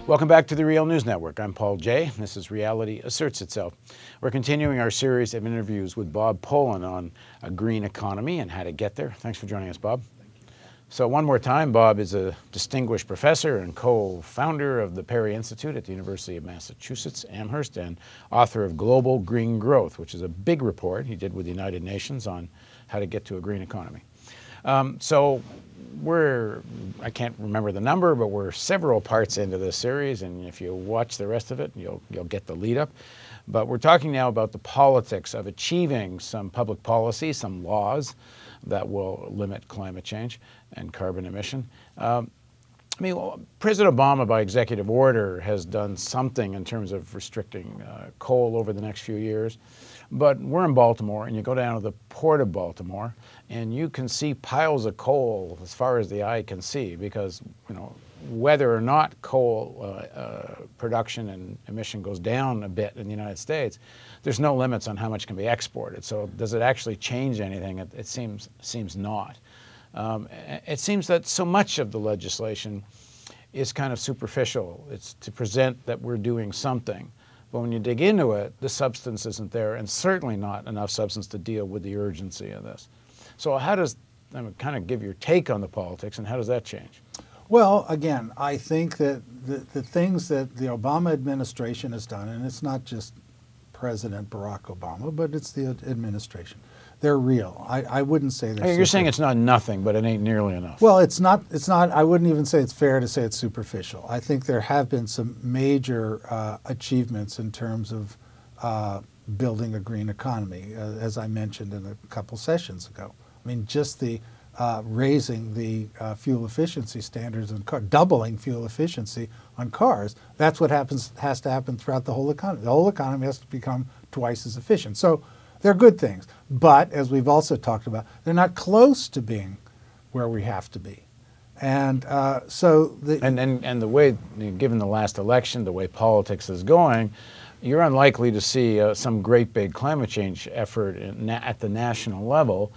Welcome back to the Real News Network. I'm Paul Jay. This is Reality Asserts Itself. We're continuing our series of interviews with Bob Pollin on a green economy and how to get there. Thanks for joining us, Bob. So one more time, Bob is a distinguished professor and co-founder of the Perry Institute at the University of Massachusetts, Amherst, and author of Global Green Growth, which is a big report he did with the United Nations on how to get to a green economy. I can't remember the number, but we're several parts into this series, and if you watch the rest of it, you'll get the lead up. But we're talking now about the politics of achieving some public policy, some laws that will limit climate change and carbon emission. President Obama, by executive order, has done something in terms of restricting coal over the next few years. But we're in Baltimore, and you go down to the port of Baltimore, and you can see piles of coal as far as the eye can see, because whether or not coal production and emission goes down a bit in the United States, there's no limits on how much can be exported. So does it actually change anything? It seems not. It seems that so much of the legislation is kind of superficial. It's to present that we're doing something. But when you dig into it, the substance isn't there, and certainly not enough substance to deal with the urgency of this. So how does, kind of give your take on the politics, and how does that change? Well, again, I think that the things that the Obama administration has done, and it's not just President Barack Obama, but it's the administration, they're real. I wouldn't say they're You're saying it's not nothing, but it ain't nearly enough. Well, it's not, I wouldn't even say it's fair to say it's superficial. I think there have been some major achievements in terms of building a green economy, as I mentioned in a couple sessions ago. I mean, just the raising the fuel efficiency standards in cars, doubling fuel efficiency on cars, that's what has to happen throughout the whole economy. The whole economy has to become twice as efficient. So they're good things. But as we've also talked about, they're not close to being where we have to be. And so the way, given the last election, the way politics is going, you're unlikely to see some great big climate change effort at the national level.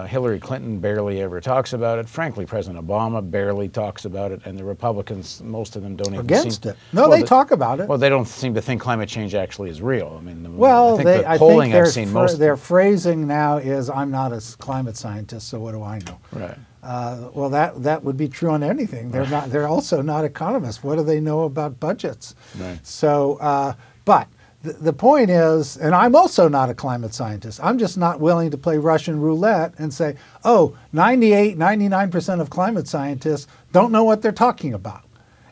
Hillary Clinton barely ever talks about it. Frankly, President Obama barely talks about it, and the Republicans, most of them don't even against it. No, they talk about it. Well, they don't seem to think climate change actually is real. I mean, well, I think I've seen most. Their phrasing now is, "I'm not a climate scientist, so what do I know?" Right. Well, that would be true on anything. They're not. They're also not economists. What do they know about budgets? Right. So, but. The point is, and I'm also not a climate scientist, I'm just not willing to play Russian roulette and say, oh, 98, 99% of climate scientists don't know what they're talking about.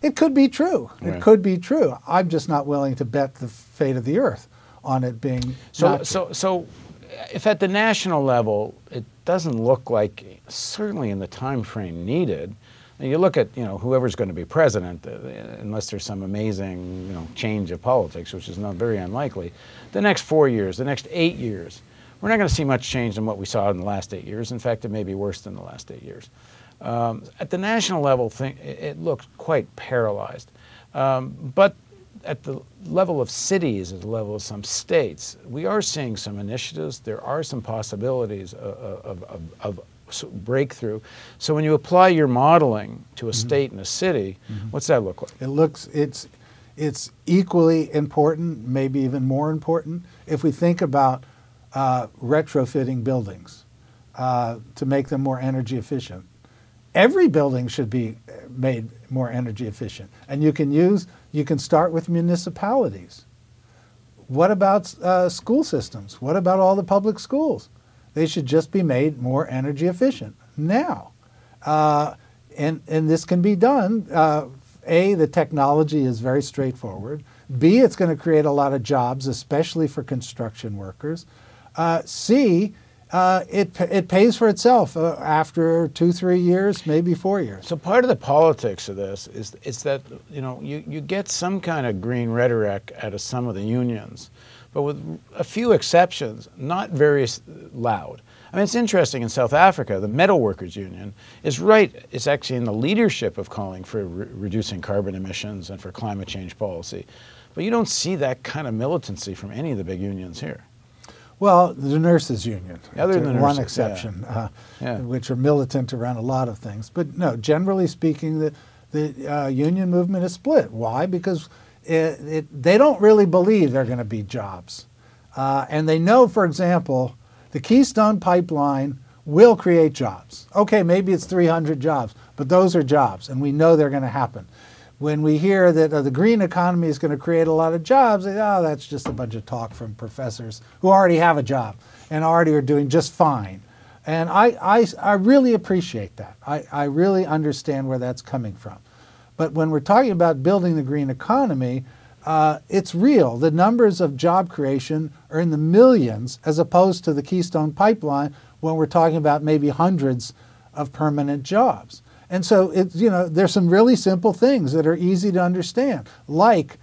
It could be true. Right. It could be true. I'm just not willing to bet the fate of the earth on it being So if at the national level, it doesn't look like, certainly in the time frame needed, you look at whoever's going to be president, unless there's some amazing change of politics, which is not very unlikely. The next 4 years, the next 8 years, we're not going to see much change in what we saw in the last 8 years. In fact, it may be worse than the last 8 years. At the national level, it looks quite paralyzed. But at the level of cities, at the level of some states, we are seeing some initiatives. There are some possibilities of breakthrough. So when you apply your modeling to a state and a city, what's that look like? It's equally important, maybe even more important, if we think about retrofitting buildings to make them more energy efficient. Every building should be made more energy efficient, and you can start with municipalities. What about school systems? What about all the public schools? They should just be made more energy efficient now. And this can be done. A, the technology is very straightforward. B, it's going to create a lot of jobs, especially for construction workers. C, it pays for itself after 2-3 years, maybe 4 years. So part of the politics of this is that you get some kind of green rhetoric out of some of the unions, but with a few exceptions, not very loud. I mean, it's interesting in South Africa, the Metal Workers Union is right. It's actually in the leadership of calling for reducing carbon emissions and for climate change policy. But you don't see that kind of militancy from any of the big unions here. Well, the nurses union, other than the one nurses, exception, which are militant around a lot of things. But no, generally speaking, the union movement is split. Why? Because they don't really believe they're going to be jobs. And they know, for example, the Keystone Pipeline will create jobs. Okay, maybe it's 300 jobs, but those are jobs, and we know they're going to happen. When we hear that the green economy is going to create a lot of jobs, they, oh, that's just a bunch of talk from professors who already have a job and already are doing just fine. And I really appreciate that. I really understand where that's coming from. But when we're talking about building the green economy, it's real. The numbers of job creation are in the millions as opposed to the Keystone Pipeline when we're talking about maybe hundreds of permanent jobs. And so it's, you know, there's some really simple things that are easy to understand, like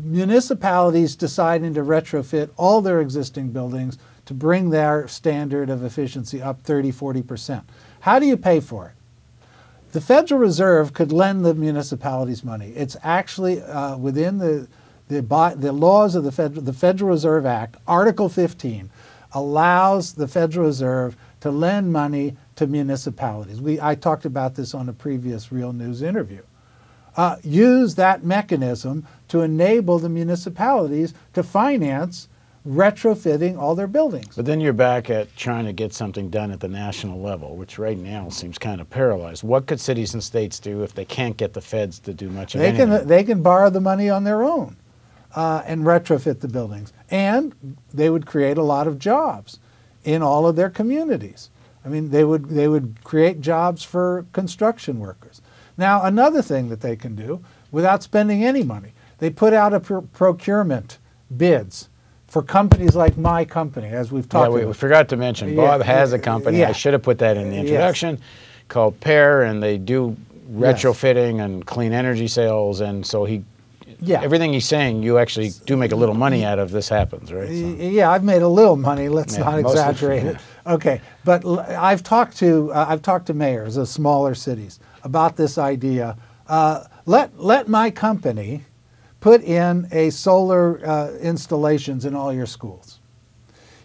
municipalities deciding to retrofit all their existing buildings to bring their standard of efficiency up 30–40%. How do you pay for it? The Federal Reserve could lend the municipalities money. It's actually within the laws of the Federal Reserve Act. Article 15 allows the Federal Reserve to lend money to municipalities. I talked about this on a previous Real News interview. Use that mechanism to enable the municipalities to finance retrofitting all their buildings. But then you're back at trying to get something done at the national level, which right now seems kind of paralyzed. What could cities and states do if they can't get the feds to do much of anything? They can borrow the money on their own and retrofit the buildings. And they would create a lot of jobs in all of their communities. I mean, they would create jobs for construction workers. Now, another thing that they can do without spending any money, they put out a procurement bids for companies like my company, as we've talked about. We forgot to mention, Bob has a company, I should have put that in the introduction, called Pair, and they do retrofitting and clean energy sales, and so everything he's saying, you actually do make a little money out of. This happens, right? So. Yeah, I've made a little money, let's not exaggerate it. Okay, but I've talked to mayors of smaller cities about this idea. Let my company put in a solar installations in all your schools.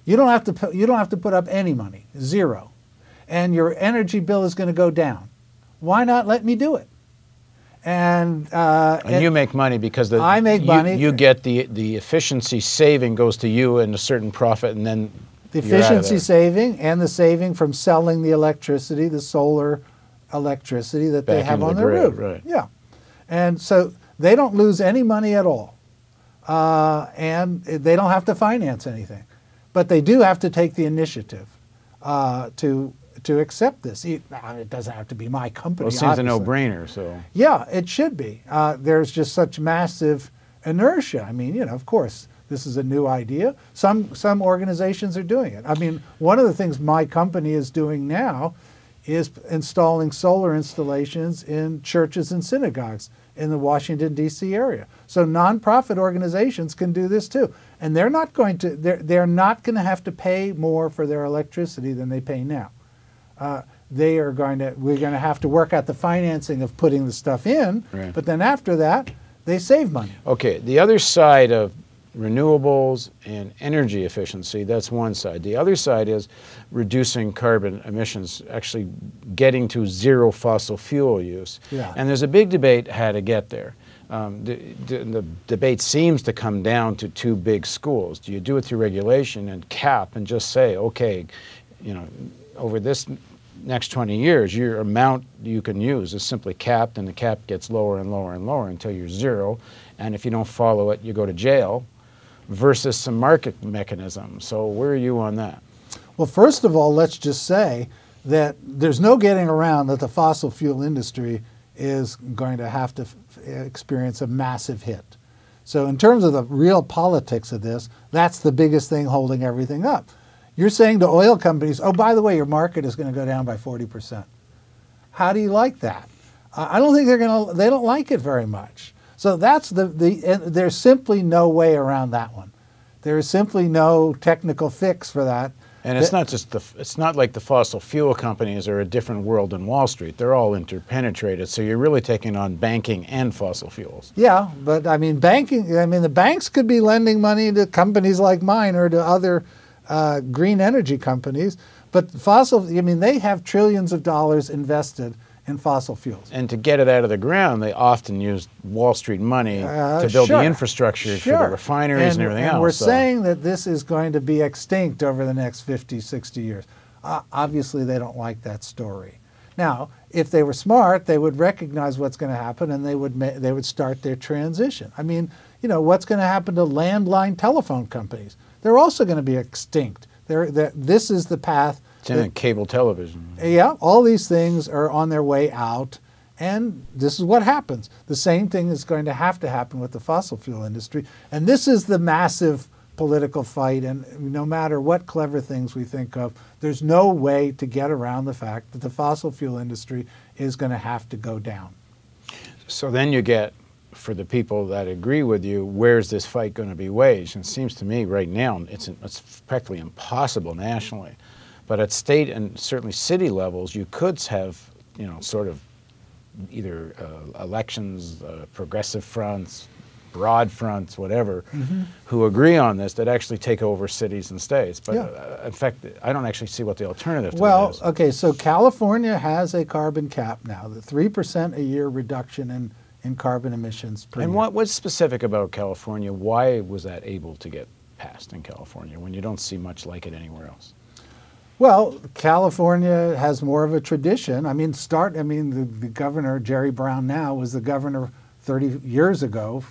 You don't have to put up any money, zero, and your energy bill is going to go down. Why not let me do it? And you make money because I make money. You get the efficiency saving goes to you and a certain profit, and then the efficiency saving and the saving from selling the electricity, the solar electricity that they have on their roof. Right. Yeah, and so they don't lose any money at all, and they don't have to finance anything, but they do have to take the initiative to accept this. It doesn't have to be my company. Well, it seems a no-brainer. So yeah, it should be. There's just such massive inertia. I mean, you know, of course, this is a new idea. Some organizations are doing it. I mean, one of the things my company is doing now is installing solar installations in churches and synagogues in the Washington, D.C. area. So nonprofit organizations can do this too. And they're not going to have to pay more for their electricity than they pay now. We're going to have to work out the financing of putting the stuff in, right. But then after that, they save money. Okay, the other side of renewables and energy efficiency, that's one side. The other side is reducing carbon emissions, actually getting to zero fossil fuel use. Yeah. And there's a big debate how to get there. The debate seems to come down to two big schools. Do you do it through regulation and cap and just say, okay, you know, over this next 20 years, your amount you can use is simply capped, and the cap gets lower and lower and lower until you're zero, and if you don't follow it, you go to jail, versus some market mechanism. So where are you on that? Well, first of all, let's just say that there's no getting around that the fossil fuel industry is going to have to experience a massive hit. So in terms of the real politics of this, that's the biggest thing holding everything up. You're saying to oil companies, oh, by the way, your market is going to go down by 40%. How do you like that? I don't think they don't like it very much. So that's there's simply no way around that one. There is simply no technical fix for that. And it's not like the fossil fuel companies are a different world than Wall Street. They're all interpenetrated. So you're really taking on banking and fossil fuels. Yeah, but I mean, the banks could be lending money to companies like mine or to other green energy companies. But they have trillions of dollars invested in fossil fuels. And to get it out of the ground, they often used Wall Street money to build the infrastructure for the refineries and everything else. And we're saying that this is going to be extinct over the next 50, 60 years. Obviously, they don't like that story. Now, if they were smart, they would recognize what's going to happen, and they would start their transition. I mean, you know, what's going to happen to landline telephone companies? They're also going to be extinct. This is the path. And cable television. Yeah, all these things are on their way out, and this is what happens. The same thing is going to happen with the fossil fuel industry, and this is the massive political fight, and no matter what clever things we think of, there's no way to get around the fact that the fossil fuel industry is going to have to go down. So then you get, for the people that agree with you, where's this fight going to be waged? And it seems to me right now it's practically impossible nationally. But at state and certainly city levels, you could have, you know, sort of either elections, progressive fronts, broad fronts, whatever, who agree on this that actually take over cities and states. But in fact, I don't actually see what the alternative to that is. Okay, so California has a carbon cap now, the 3% a year reduction in carbon emissions per year. And what's specific about California? Why was that able to get passed in California when you don't see much like it anywhere else? Well, California has more of a tradition. I mean, the governor, Jerry Brown now, was the governor 30 years ago,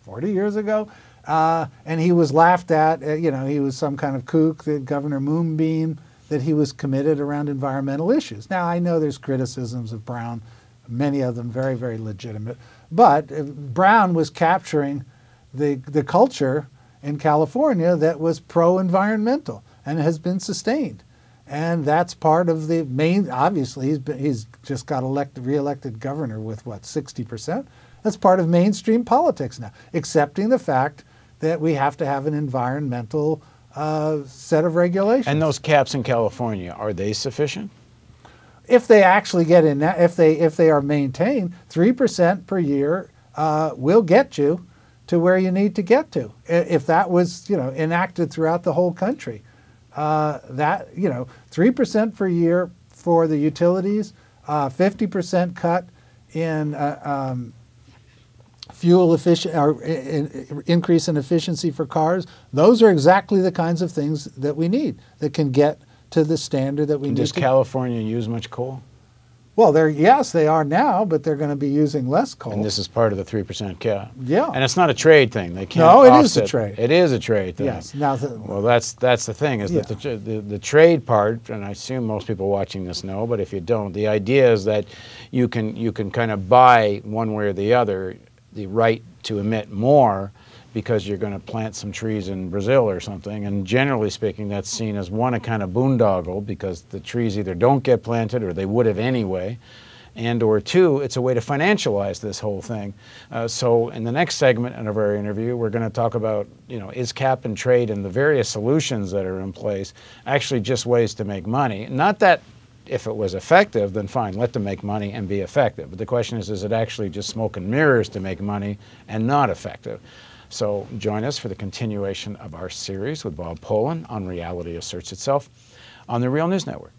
40 years ago, and he was laughed at. You know, he was some kind of kook, the Governor Moonbeam, that he was committed around environmental issues. Now, I know there's criticisms of Brown, many of them very, very legitimate, but Brown was capturing the culture in California that was pro-environmental and has been sustained. And that's part of the main, obviously, he's just got re-elected governor with, what, 60%? That's part of mainstream politics now, accepting the fact that we have to have an environmental set of regulations. And those caps in California, are they sufficient? If they actually get in, if they are maintained, 3% per year will get you to where you need to get to. If that was, you know, enacted throughout the whole country. That, you know, 3% per year for the utilities, 50% cut in fuel efficient or increase in efficiency for cars. Those are exactly the kinds of things that we need that can get to the standard that we need. Does California use much coal? Well, yes, they are now, but they're going to be using less coal. And this is part of the 3% cap. Yeah. And it's not a trade thing. They can't No, it offset. is a trade. It is a trade thing. Yes. Now, well, that's the thing, is that the trade part, and I assume most people watching this know, but if you don't, the idea is that you can kind of buy one way or the other the right to emit more because you're going to plant some trees in Brazil or something, and generally speaking, that's seen as one, a kind of boondoggle because the trees either don't get planted or they would have anyway, and or two, it's a way to financialize this whole thing. So in the next segment of our interview, we're going to talk about, you know, is cap and trade and the various solutions that are in place actually just ways to make money? Not that if it was effective, then fine, let them make money and be effective. But the question is it actually just smoke and mirrors to make money and not effective? So join us for the continuation of our series with Bob Pollin on Reality Asserts Itself on the Real News Network.